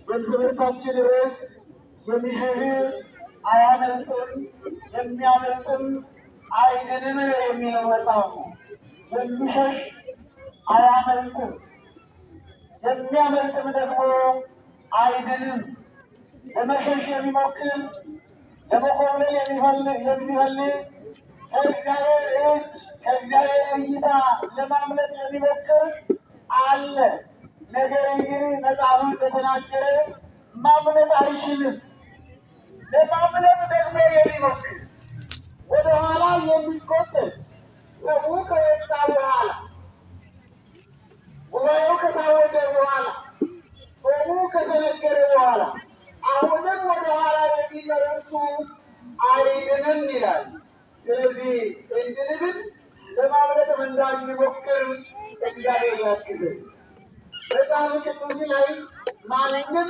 የትምህርታችን ርዕስ የሚሸሽ አያመልጥም የሚያመልጥም አይድንም የሚለው መጽሐፍ ነው። የሚሸሽ አያመልጥም የሚያመልጥም ደግሞ አይድንም። ለመሸሽ የሚሞክር ለመኮብለል የሚፈልግ ከእግዚአብሔር እጅ ከእግዚአብሔር እይታ ለማምለጥ የሚሞክር አለ። ነገር ግን መጽሐፉ እንደተናገረ ማምለጥ አይችልም። ለማምለጥ ደግሞ የሚሞክር ወደኋላ የሚቆጠር ሰው ከወጣ በኋላ ጉባኤው ከታወጀ በኋላ ጾሙ ከተነገረ በኋላ አሁንም ወደኋላ የሚመለሱ አይድንም ይላል። ስለዚህ እንድንድን ለማምለጥም እንዳንሞክር እግዚአብሔር ያግዘን። መጽሐፍ ቅዱስ ላይ ማንም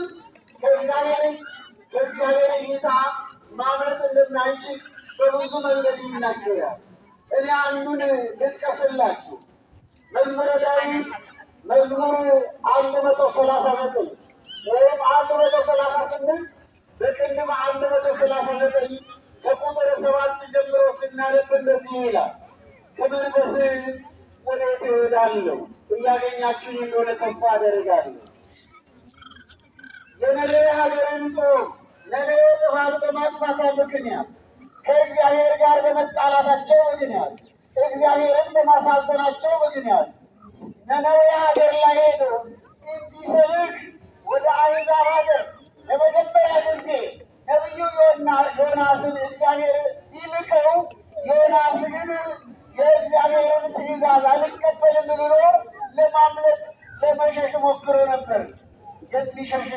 ከእግዚአብሔር እይታ ማምለጥ እንደማይችል በብዙ መንገድ ይናገራል። እኔ አንዱን ልጥቀስላችሁ። መዝሙረ ዳዊት መዝሙር 139 ወይም 138 በቅንፍ 139 ከቁጥር 7 ጀምሮ ስናነብ እንደዚህ ይላል። ከመንፈስህ ወዴት እሄዳለሁ? እያገኛችሁ እንደሆነ ተስፋ አደርጋለሁ። የነነዌ ሀገርን ጾም ነነዌ ጥፋት በማጥፋቷ ምክንያት ከእግዚአብሔር ጋር በመጣላታቸው ምክንያት እግዚአብሔርን በማሳዘናቸው ምክንያት ነነዌ ሀገር ላይ ሄዶ እንዲሰብክ ወደ አሕዛብ ሀገር ለመጀመሪያ ጊዜ ነቢዩ ዮናስን እግዚአብሔር ይልከው፣ ዮናስ ግን የእግዚአብሔርን ትእዛዝ አልቀበልም ብሎ ለማምለጥ ለመሸሽ ሞክሮ ነበር። የሚሸሽ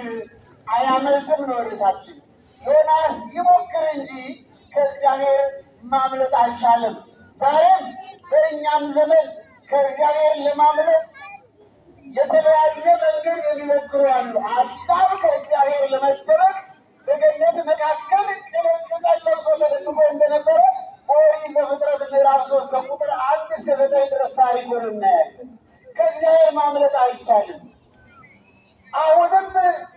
አያመልጥም ነው ርዕሳችን። ዮናስ ይሞክር እንጂ ከእግዚአብሔር ማምለጥ አልቻለም። ዛሬም በእኛም ዘመን ከእግዚአብሔር ለማምለጥ የተለያየ መንገድ የሚሞክሩ አሉ። አዳም ከእግዚአብሔር ለመደበቅ በገነት መካከል ቅጠል ለብሶ ተደብቆ እንደነበረ ኦሪት ዘፍጥረት ምዕራፍ 3 ከቁጥር 1 እስከ 9 ድረስ ታሪኩን እናያለን። ከእግዚአብሔር ማምለጥ አይቻልም። አሁንም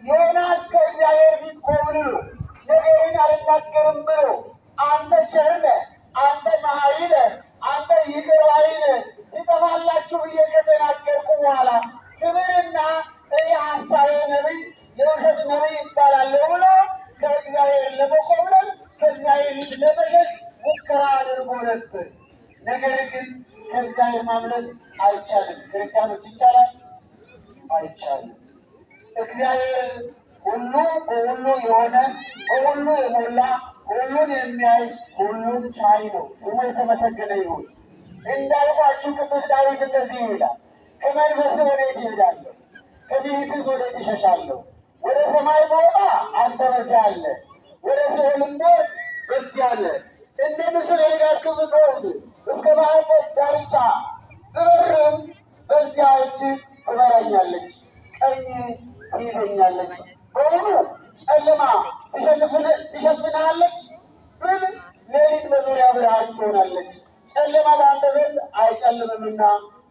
ዮናስ ከእግዚአብሔር ፊት ኮብልሎ ነገሬን አልናገርም ብሎ አንተ ቸር ነህ፣ አንተ መሐሪ ነህ፣ አንተ ይቅር ባይ ነህ፣ ትጠፋላችሁ ብዬ ከተናገርኩ በኋላ ክብርና ሀሳቤ ነቢይ የውሸት ነቢይ ይባላለሁ ብሎ ከእግዚአብሔር ለመኮብለል ከእግዚአብሔር ፊት ለመሸሽ ሙከራ አድርጎ ነበር። ነገር ግን ከእግዚአብሔር ማምለጥ አይቻልም። ክርስቲያኖች ይቻላል? አይቻልም። እግዚአብሔር ሁሉ በሁሉ የሆነ በሁሉ የሞላ ሁሉን የሚያይ ሁሉን ቻይ ነው። ስሙ የተመሰገነ ይሁን። እንዳልኳችሁ ቅዱስ ዳዊት እንደዚህ ይላል፣ ከመንፈስህ ወዴት እሄዳለሁ? ከፊትህስ ወዴት እሸሻለሁ? ወደ ሰማይ ብወጣ አንተ በዚያ አለ፣ ወደ ሲኦልም ብወርድ በዚያ አለ። እንደ ንስር የጋልክም ብወርድ እስከ ባህር ዳርቻ ብበርም በዚያ እጅህ ትመራኛለች፣ ቀኝ ትይዘኛለች። በውኑ ጨለማ ትሸፍንሃለች፣ ሌሊት በዙሪያ ብርሃን ትሆናለች። ጨለማ በአንተ ዘንድ አይጨልምምና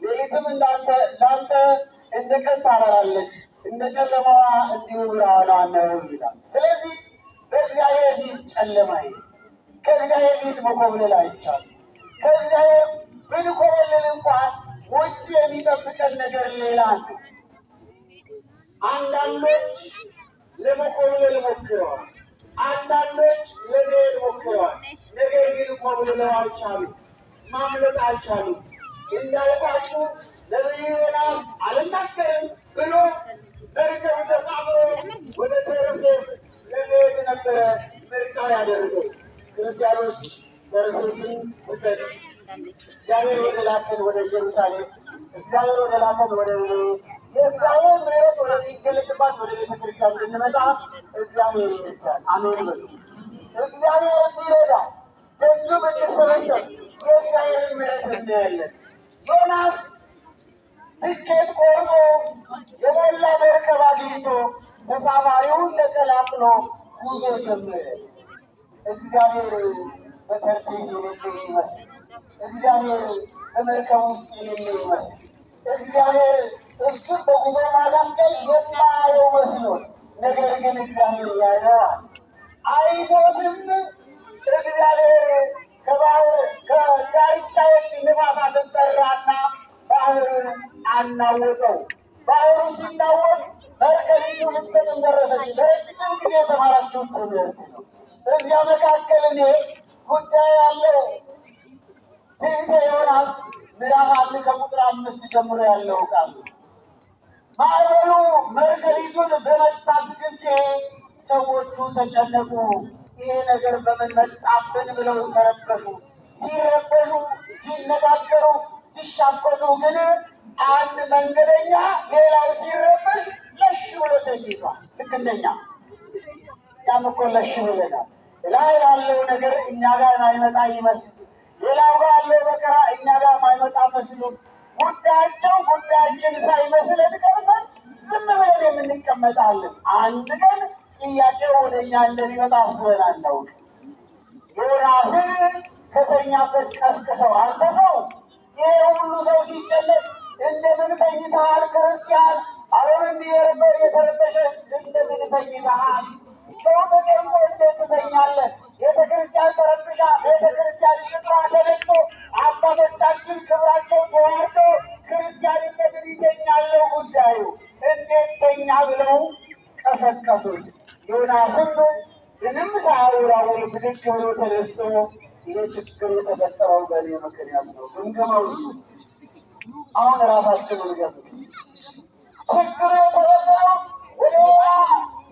ሌሊትም ለአንተ እንደ ቀን ታበራለች፣ እንደ ጨለማዋ እንዲሁ ብርሃኗ ነው ይላል። ስለዚህ በእግዚአብሔር ፊት ጨለማ ከእግዚአብሔር ፊት መኮብለል አይቻልም። ከእግዚአብሔር ብንኮበልል እንኳን ውጭ የሚጠብቀን ነገር ሌላ ነው። አንዳንዶች ለመኮብለል ሞክረዋል፣ አንዳንዶች ለመሄድ ሞክረዋል። ነገር ግን ኮብልለው አልቻሉም፣ ማምለጥ አልቻሉም። እንዳልኳችሁ ነቢዩ ዮናስ አልናገርም ብሎ በርቀት ተሳፍሮ ወደ ተርሴስ ለመሄድ ነበረ ምርጫ ያደረገው። ክርስቲያኖች ተርሴስን ትተን እግዚአብሔር ወደ ላከን ወደ ኢየሩሳሌም፣ እግዚአብሔር ወደ ላከን ወደ የእግዚአብሔር ምሕረት ወደሚገለጥባት ወደ ቤተ ክርስቲያን እንድንመጣ እግዚአብሔር ይርዳል። አሜን በሉ። እግዚአብሔር እንዲረዳ ደጁ ብንሰበሰብ የእግዚአብሔርን ምሕረት እናያለን። ዮናስ ትኬት ቆርጦ የሞላ መርከብ አግኝቶ ተሳፋሪውን ተቀላቅሎ ጉዞ ጀመረ። እግዚአብሔር በተርሴስ የሌለ ይመስል፣ እግዚአብሔር በመርከብ ውስጥ የሌለ ይመስል፣ እግዚአብሔር እሱን በጉዞ መካከል የማየው መስሎት፣ ነገር ግን እግዚአብሔር ያየዋል። አይቶትም እግዚአብሔር ከዳርቻዎች ነፋሳትን ጠራና ባህሩን አናወጠው። ባህሩ ሲናወጥ መርከቢቱ ልትሰጥም ደረሰች። ለረጅም ጊዜ የተማራችሁት ትምህርት ነው። እዚያ መካከል እኔ ጉዳይ ያለው ትንቢተ ዮናስ ምዕራፍ 1 ከቁጥር 5 ጀምሮ ያለው ቃል ማዕበሉ መርከቢቱን በመታት ጊዜ ሰዎቹ ተጨነቁ። ይሄ ነገር በምን መጣብን ብለው ተረበሹ። ሲረበሹ፣ ሲነጋገሩ፣ ሲሻፈቱ ግን አንድ መንገደኛ ሌላው ሲረበሽ ለሽ ብሎ ተኝቷል። ልክ እንደኛ ያም እኮ ለሽ ብለናል። ላይ ያለው ነገር እኛ ጋር ማይመጣ ይመስል፣ ሌላው ጋር ያለው መከራ እኛ ጋር ማይመጣ መስሎ ጉዳያቸው ጉዳያችን ሳይመስለን ቀርተን ዝም ብለን የምንቀመጣለን። አንድ ቀን ጥያቄው ወደ እኛ እንደሚመጣ አስበን አናውቅም። ዮናስን ከተኛበት ቀስቅሰው፣ አንተ ሰው ይሄ ሁሉ ሰው ሲጨነቅ እንደምን ተኝተሃል? ክርስቲያን አሁን እንዲየርበው የተረበሸ እንደምን ተኝተሃል? ሰው ተጨንቆ እንዴት ትተኛለህ? ቤተክርስቲያን ተረብሻ፣ ቤተክርስቲያን ቅጥሯ ተነቅቶ፣ አባቶቻችን ክብራቸው ተዋርዶ ክርስቲያን እንደምን ይተኛለው? ጉዳዩ እንዴት ተኛ ብለው ቀሰቀሱት። ዮናስም ምንም ሳያወራውል ብድግ ብሎ ተነስቶ ይህ ችግር የተፈጠረው በእኔ ምክንያት ነው። ግምገማው እሱ። አሁን ራሳችንን ገምቱ። ችግሩ የተፈጠረው ወደ ሌላ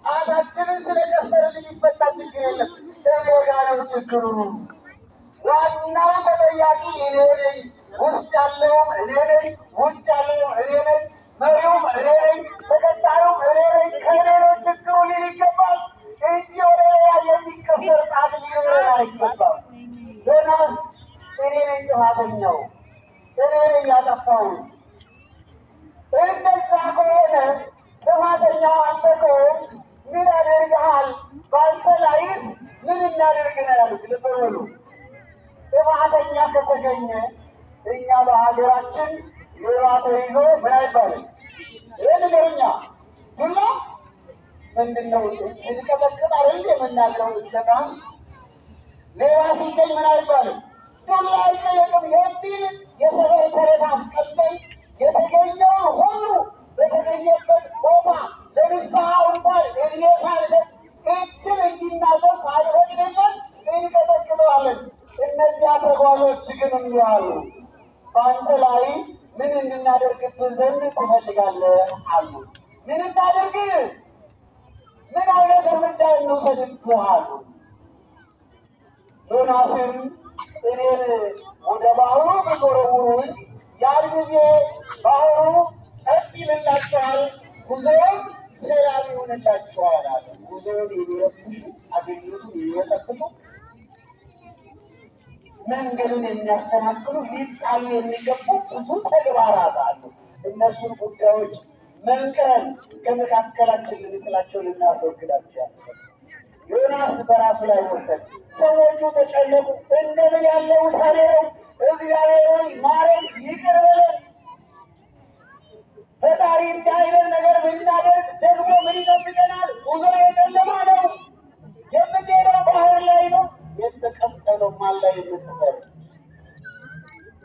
ጣታችንን ስለቀሰርን የሚፈታ ችግር የለም። እኔ ጋር ነው ችግሩ። ዋናው ተጠያቂ እኔ ነኝ። ውስጥ ያለውም እኔ ነኝ፣ ውጭ ያለውም እኔ ነኝ፣ መሪውም እኔ ነኝ፣ ተቀጣዩም እኔ ነኝ። ከእኔ ነው ችግሩ ሊል ይገባል እንጂ ወደ ሌላ የሚቀሰር ጣት ሊኖረን አይገባም። ዮናስ እኔ ነኝ ጥፋተኛው፣ እኔ ነኝ ያጠፋሁት። እንደዛ ከሆነ ጥፋተኛው አንተ ከሆንክ ምን አደርግሃል? በአንተ ላይስ ምን እናደርግ ነው ያሉት። ልብ በሉ። ጥፋተኛ ከተገኘ እኛ በሀገራችን ሌባ ተይዞ ምን አይባልም? ይህ ንገርኛ ዱላ ምንድን ነው? ስንቀጠቅጥ አይደል የምናገረው? ለማስ ሌባ ሲገኝ ምን አይባልም? ዱላ አይጠየቅም የሚል የሰበር ተረት አስቀምጠን የተገኘውን ሁሉ በተገኘበት ቦታ ለንስሐ እንኳን እድሜ ሳይሰጥ እድል እንዲናዘዝ ሳይፈቅድለት እንቀጠቅጠዋለን። እነዚያ ተጓዦች ግን እንዲህ አሉ፣ በአንተ ላይ ምን እንድናደርግብህ ዘንድ ትፈልጋለህ አሉ። ምን እናደርግ? ምን አይነት እርምጃ እንውሰድብህ አሉ። ዮናስን እኔን ወደ ባህሩ ብትወረውሩኝ ያን ጊዜ ባህሩ ጸጥ ይልላችኋል፣ ጉዞውን ሰላም ይሆንላችኋል አለ። ጉዞውን የሚረብሹ፣ አገልግሎቱን የሚበጠብጡ፣ መንገዱን የሚያስተናክሉ፣ ሊጣሉ የሚገቡ ብዙ ተግባራት አሉ። እነሱን ጉዳዮች መንቅረን ከመካከላችን ልንጥላቸው፣ ልናስወግዳቸው ያስፈልጋል። ዮናስ በራሱ ላይ ወሰድ። ሰዎቹ ተጨነቁ። እንደምን ያለ ውሳኔ ነው! እግዚአብሔር ሆይ ማረን፣ ይቅር በለን። ፈጣሪ እንዲህ አይነት ነገር ብናደርግ ደግሞ ምን ይጠብቀናል? ጉዞ የጨለማ ነው። የምንሄደው ባህር ላይ ነው። የተቀጠለው ማን ላይ የምንጠር?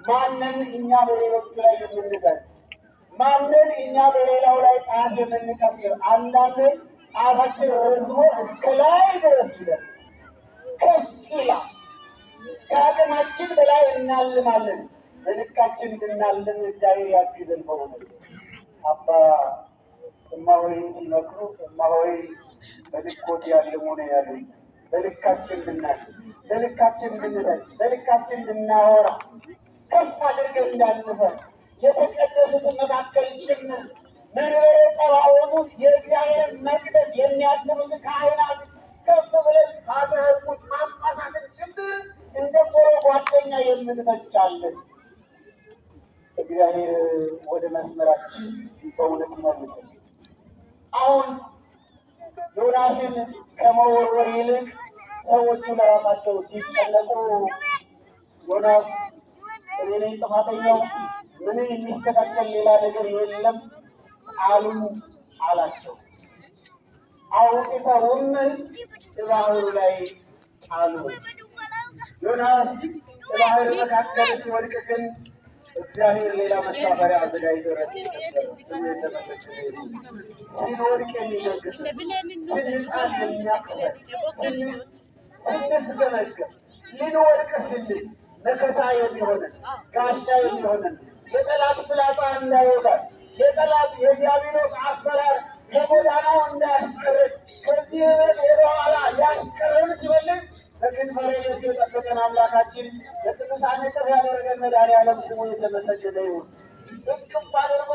ማንን እኛ በሌሎች ላይ የምንጠር? ማንን እኛ በሌላው ላይ ጣት የምንቀስር? አንዳንድ ጣታችን ረዝሞ እስከ ላይ ድረስ ይደርስ ከፍ ይላል። ከአቅማችን በላይ እናልማለን። በልካችን እንድናልም እግዚአብሔር ያግዘን። በሆነ አባ እማሆይን ሲመክሩ እማሆይ በልኮት ያልሙ ነው ያሉት። በልካችን እንድናልም፣ በልካችን እንድንረጭ፣ በልካችን እንድናወራ፣ ከፍ አድርገን እንዳንፈር የተቀደሱትን መካከል ጭምር መንበረ ጸባዖቱ የእግዚአብሔር መቅደስ የሚያድኑት ካህናት ከፍ ብለን ካህናት ጳጳሳትን ጭምር እንደ ቆሮ ጓደኛ የምንተቻለን። እግዚአብሔር ወደ መስመራችን በእውነት መልስ። አሁን ዮናስን ከመወርወር ይልቅ ሰዎቹ ለራሳቸው ሲጨነቁ ዮናስ እኔ ነኝ ጥፋተኛው፣ ምንም የሚስተካከል ሌላ ነገር የለም አሉ አላቸው። አውጥተውም ባህሩ ላይ ጣሉ። ዮናስ ባህር መካከል ሲወድቅ ግን እግዚአብሔር ሌላ መሳፈሪያ አዘጋጅቶለት ሲወድቅ የሚነግር ስንጣን የሚያቅበት ስንስገመገም ልንወድቅ ስንል መከታ የሚሆነን ጋሻ የሚሆነን የጠላት ፍላጻ እንዳይወጋን የጠላት የዲያብሎስ አሰራር የጎዳናው እንዳያስቀረን ከዚህ ወደኋላ ሊያስቀረን ሲፈልግ በክንፈ ረድኤቱ የጠበቀን አምላካችን በቅዱሳን እቅፍ ያደረገን መድኃኔዓለም ስሙ የተመሰገነ ይሁን። እቅፍ አድርጎ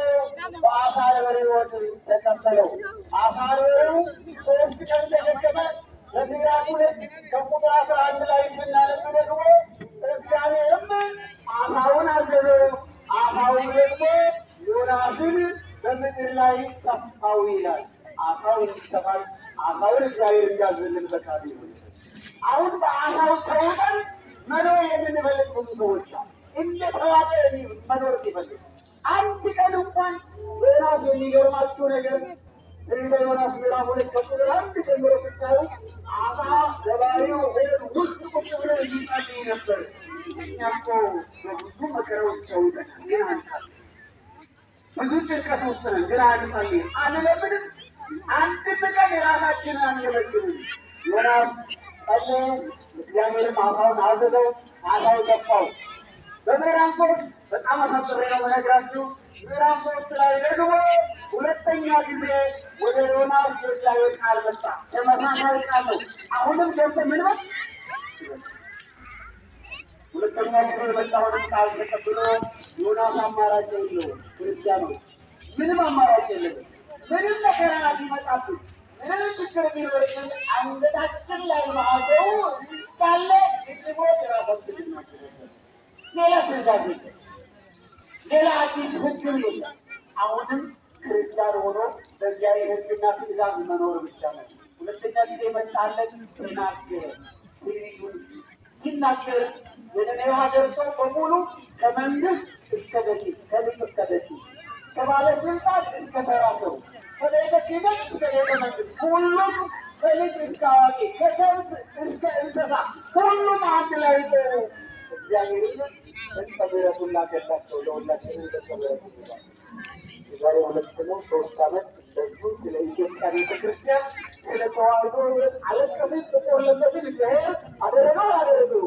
በአሳ አንበሪ ሕይወት ተቀበለው። አሳ አንበሪው 3 ቀን ተሸከመ። በምዕራፍ 2 ከቁጥር 11 ላይ ስናነብ ደግሞ እግዚአብሔርም አሳውን አዘዘው፣ አሳውን ደግሞ ዮናስን በምድር ላይ ጠፋው ይላል። አሳው እንዲጠፋል አሳውን እግዚአብሔር እንዲያዝልን ፈቃዱ ይሁን። አሁን በአሳው ተውጠን መኖር የምንፈልግ ብዙ ሰዎች እንደተዋጠ መኖር ሲፈልግ አንድ ቀን እንኳን ዮናስ የሚገርማችሁ ነገር ዮናስ ምዕራፍ 2 ከቁጥር 1 ጀምሮ ስታዩ አሳ ገባሪው ውስጥ ቁጭ ብሎ ይጸልይ ነበር። እኛ እኮ በብዙ መከራዎች ተውጠን ግን አንጻል ብዙ ጭንቀት ውስጥ ነን፣ ግን አንጸልይም፣ አንለምንም። አንድ ቀን የራሳችንን አንገበግብም። ዮናስ ጸለየ፣ እግዚአብሔርም አሳውን አዘዘው፣ አሳው ጠፋው። በምዕራፍ 3 በጣም አሳጥሬ ነው የምነግራችሁ። ምዕራፍ 3 ላይ ደግሞ ሁለተኛ ጊዜ ወደ ዮናስ የእግዚአብሔር ቃል መጣ። ተመሳሳይ ቃል ነው። አሁንም ደግሞ ምን ነው ሁለተኛ ጊዜ የመጣውን ቃል ተቀብሎ ዮናስ አማራጭ የለውም። ክርስቲያኖች ምንም አማራጭ የለንም። ምንም መከራ ቢመጣብን ምንም ችግር ቢኖርብን አንገታችን ላይ ማዕተቡ ካለ ግድቦት የራሳችን እናችላለን። ሌላ ትእዛዝ የለም፣ ሌላ አዲስ ሕግም የለም። አሁንም ክርስቲያን ሆኖ በእግዚአብሔር ሕግና ትእዛዝ መኖር ብቻ ነው። ሁለተኛ ጊዜ መጣለን ተናገረ። ትንቢቱን ሲናገር የነነዌ ሀገር ሰው በሙሉ ከመንግስት እስከ ደቂቅ ከሊቅ እስከ ደቂቅ ከባለስልጣን እስከ ተራ ሰው ከቤተ ክህነት እስከ ቤተ መንግስት ሁሉም ከልጅ እስከ አዋቂ ከከብት እስከ እንስሳ ሁሉም አንድ ላይ እግዚአብሔር በጸሎቱን ላገባቸው ለሁላችንም በጸሎቱ ይላል። የዛሬ 2-3 ዓመት በዚሁ ስለ ኢትዮጵያ ቤተክርስቲያን ስለ ተዋሕዶ አለቀስን፣ ጥቁር ለበስን። እግዚአብሔር አደረገው አላደረገው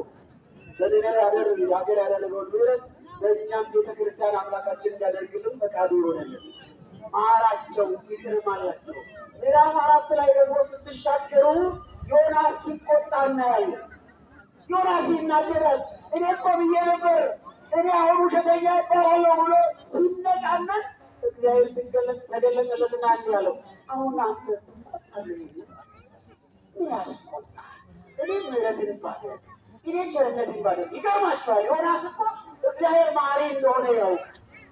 በነነዌ ሀገር ያደረገውን ምሕረት በእኛም ቤተክርስቲያን አምላካችን እንዲያደርግልን ፈቃዱ ይሆነልን። ማራቸው ይቅር ማላቸው። ምዕራፍ 4 ላይ ደግሞ ስትሻገሩ ዮናስ ሲቆጣ እናያለን። ዮናስ ይናገራል። እኔ እኮ ብዬ ነበር እኔ አሁን ውሸተኛ ይባላለሁ ብሎ ሲነቃነቅ እግዚአብሔር ተገለጠለትና እንዲህ አለው፣ አሁን አንተ ያስቆጣ እኔ ምሕረትን ይባላል እኔ ቸርነት ይባላል። ይገርማችኋል። ዮናስ እኮ እግዚአብሔር ማሪ እንደሆነ ያውቅ፣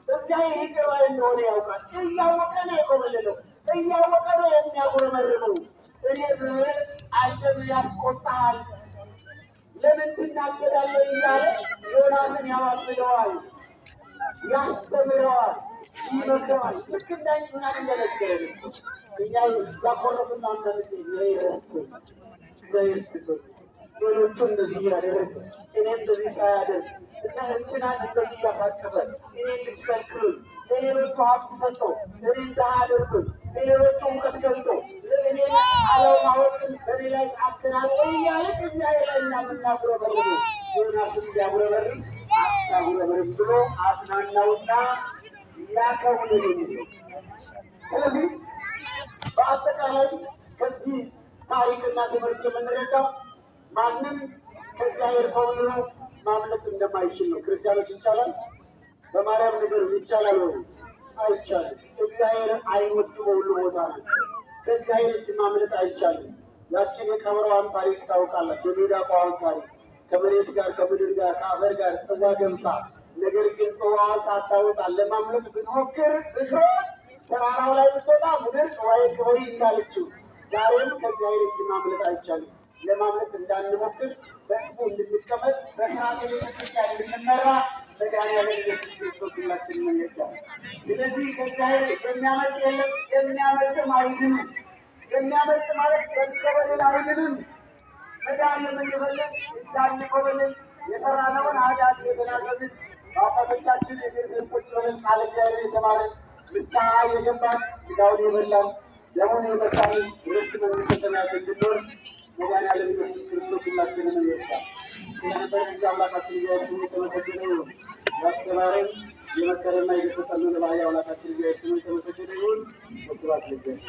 እግዚአብሔር ይቅር ባይ እንደሆነ ያውቃል። እያወቀ ነው የኮበለለው፣ እያወቀ ነው የሚያጉረመርመው። እኔ ብምር አንተ ያስቆጣሃል ለምን ትናገራለህ እያለ ዮናስን ያባብለዋል፣ ያስተምረዋል፣ ይመክረዋል። ልክ እንዳይና እንደነገረን እኛ ያቆረብና እንደምት ይረስኩ ዘይርትቶ ሌሎቹ እንደዚህ ያደረግ እኔ እንደዚህ ሳያደርግ እና እንትናን እንደዚህ ያሳቀበ እኔ ልትከልክሉኝ ለሌሎቹ ሀብት ሰጠው እኔ እንዳያደርጉኝ ለሌሎቹ እውቀት ገልጦ እኔ አለማወቅን በኔ ላይ አትናለ እያለ እግዚአብሔር ላይ እናምናጉረበርቡ ዮናስን እንዲያጉረበርብ አታጉረበርብ ብሎ አጽናናውና ላከውን የሚለው። ስለዚህ በአጠቃላይ ከዚህ ታሪክና ትምህርት የምንረዳው ማንም ከእግዚአብሔር ከሆነ ማምለጥ እንደማይችል ነው። ክርስቲያኖች ይቻላል? በማርያም ነገር ይቻላል ወይ? አይቻልም። እግዚአብሔር አይኖቹ በሁሉ ቦታ ናቸው። ከእግዚአብሔር እጅ ማምለጥ አይቻልም። ያችን የቀበሮዋን ታሪክ ታውቃላችሁ። የሚዳቋዋን ታሪክ ከመሬት ጋር ከምድር ጋር ከአፈር ጋር ጽዋ ገብታ፣ ነገር ግን ጽዋዋን ሳታወጣ ለማምለጥ ብትሞክር ተራራው ላይ ብትወጣ ምድር ጽዋዬ ክበሪ እንዳለችው ዛሬም ከእግዚአብሔር እጅ ማምለጥ አይቻልም። ለማምለጥ እንዳንሞክር በሕዝቡ እንድንቀመጥ በስርዓተ ቤተክርስቲያን እንድንመራ መድኃኔዓለም ኢየሱስ ክርስቶስ ሁላችንን ይርዳል። ስለዚህ ከእግዚአብሔር የሚያመልጥ የለም፣ የሚያመልጥም አይድንም። የሚያመልጥ ማለት የኮበልን አይድንም መዳን የምንፈልግ እንዳንኮበልን የሰራነውን ኃጢአት የተናዘዝን በአባቶቻችን የእግር ስር ቁጭ ብለን ቃለ እግዚአብሔር የተማርን ንስሐ የገባን ሥጋውን የበላን ደሙን የጠጣን ርስት መንግሥተ ሰማያት እንድንወርስ መድኃኒዓለም ኢየሱስ ክርስቶስ ሁላችንን ይወዳል። ስለነበረን ጊዜ አምላካችን እግዚአብሔር ስሙ የተመሰገነ ይሁን። ያስተማረን የመከረና የገሰጸልን ለባሕርይ አምላካችን እግዚአብሔር ስሙ የተመሰገነ ይሁን። ወስብሐት ለእግዚአብሔር።